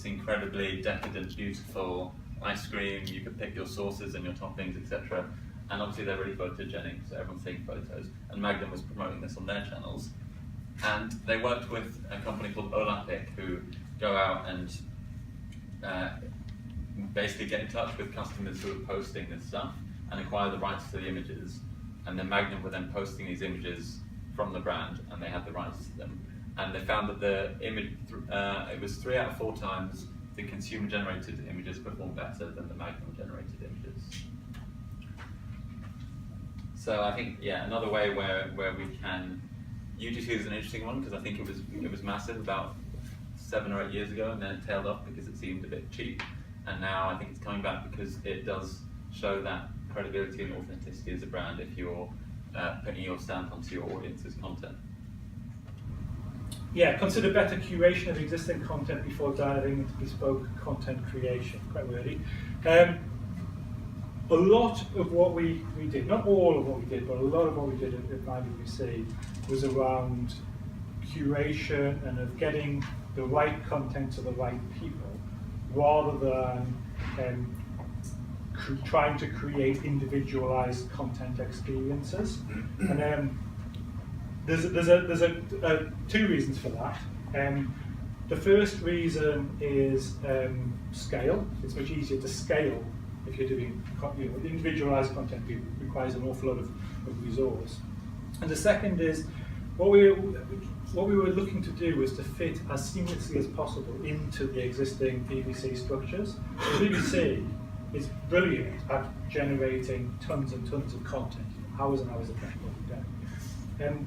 this incredibly decadent, beautiful ice cream. You could pick your sauces and your toppings, etc. And obviously they're really photogenic, so everyone's taking photos. And Magnum was promoting this on their channels. And they worked with a company called Oglivy, who go out and basically get in touch with customers who are posting this stuff and acquire the rights to the images. And then Magnum were then posting these images from the brand, and they had the rights to them. And they found that the image, it was 3 out of 4 times the consumer-generated images performed better than the Magnum-generated images. So I think, yeah, another way where we can, UGC is an interesting one, because I think it was massive about 7 or 8 years ago, and then it tailed off because it seemed a bit cheap. And now I think it's coming back because it does show that credibility and authenticity as a brand if you're putting your stamp onto your audience's content. Yeah, consider better curation of existing content before diving into bespoke content creation. Quite wordy. A lot of what we did, not all of what we did, but a lot of what we did at IWC was around curation and of getting the right content to the right people, rather than trying to create individualized content experiences. And there's 2 reasons for that. The first reason is scale. It's much easier to scale if you're doing, individualized content requires an awful lot of resource. And the second is, what we were looking to do was to fit as seamlessly as possible into the existing BBC structures. The BBC is brilliant at generating tons and tons of content, hours and hours of content every day.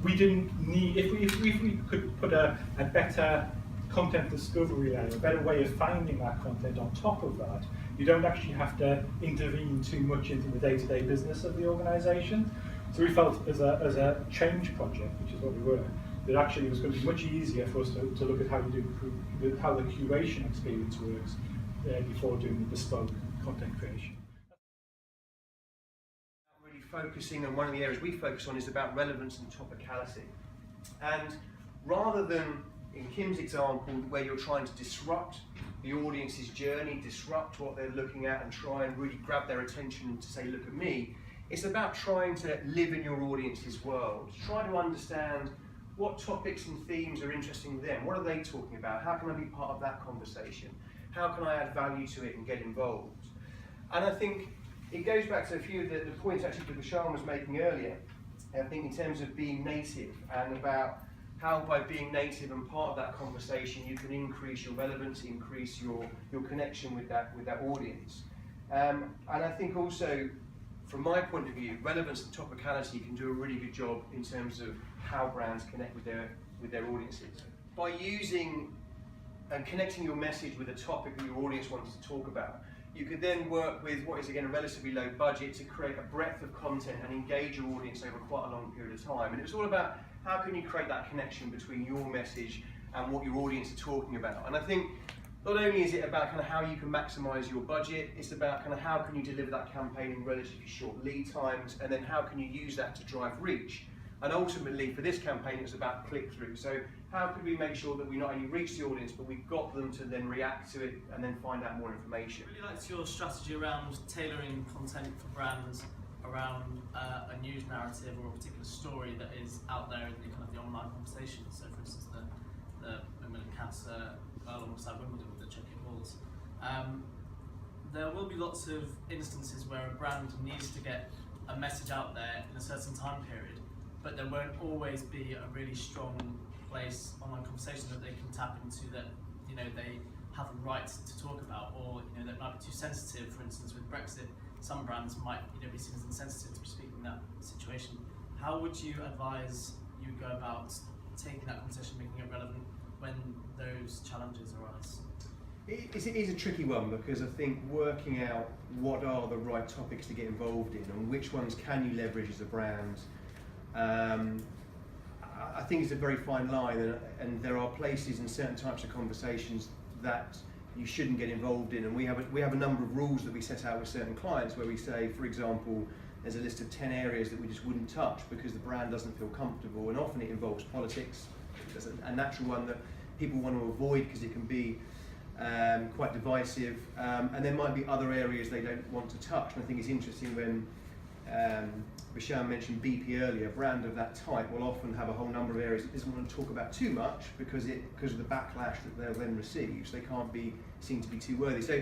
We didn't need, if we could put a better content discovery layer, a better way of finding that content on top of that, you don't actually have to intervene too much into the day-to-day business of the organisation. So we felt as a change project, which is what we were, that actually it was going to be much easier for us to look at how the curation experience works before doing the bespoke content creation. Really focusing on one of the areas we focus on is about relevance and topicality. And rather than, in Kim's example, where you're trying to disrupt the audience's journey, disrupt what they're looking at and try and really grab their attention and to say, look at me, it's about trying to live in your audience's world. Try to understand what topics and themes are interesting to them. What are they talking about? How can I be part of that conversation? How can I add value to it and get involved? And I think it goes back to a few of the points actually that Sean was making earlier. I think in terms of being native and about how by being native and part of that conversation you can increase your relevance, increase your connection with that audience. And I think also, from my point of view, relevance and topicality can do a really good job in terms of how brands connect with their audiences. By using and connecting your message with a topic that your audience wants to talk about, you could then work with what is again a relatively low budget to create a breadth of content and engage your audience over quite a long period of time. And it's all about how can you create that connection between your message and what your audience are talking about. And I think not only is it about kind of how you can maximise your budget, it's about kind of how can you deliver that campaign in relatively short lead times, and then how can you use that to drive reach. And ultimately for this campaign it was about click-through. So how could we make sure that we not only reach the audience but we got them to then react to it and then find out more information. I really liked your strategy around tailoring content for brands around a news narrative or a particular story that is out there in the kind of the online conversation. So for instance the Wimbledon Cats alongside Wimbledon with the Chucky Balls. There will be lots of instances where a brand needs to get a message out there in a certain time period, but there won't always be a really strong place online conversation that they can tap into that they have a right to talk about, or that might be too sensitive. For instance, with Brexit, some brands might be seen as insensitive to speak in that situation. How would you advise you go about taking that conversation, making it relevant when those challenges arise? It is a tricky one, because I think working out what are the right topics to get involved in and which ones can you leverage as a brand, I think it's a very fine line, and there are places in certain types of conversations that you shouldn't get involved in, and we have a number of rules that we set out with certain clients where we say, for example, there's a list of 10 areas that we just wouldn't touch because the brand doesn't feel comfortable, and often it involves politics. There's a natural one that people want to avoid because it can be quite divisive, and there might be other areas they don't want to touch. And I think it's interesting when Risham mentioned BP earlier. A brand of that type will often have a whole number of areas it doesn't want to talk about too much because of the backlash that they'll then receive, so they can't be seen to be too worthy. So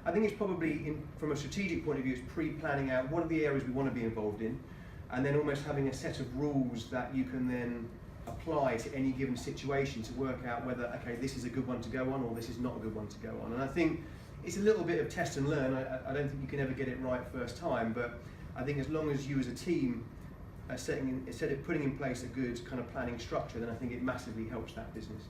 I think it's probably, from a strategic point of view, it's pre-planning out what are the areas we want to be involved in, and then almost having a set of rules that you can then apply to any given situation to work out whether, okay, this is a good one to go on or this is not a good one to go on. And I think it's a little bit of test and learn. I don't think you can ever get it right first time, but I think as long as you as a team are putting in place a good kind of planning structure, then I think it massively helps that business.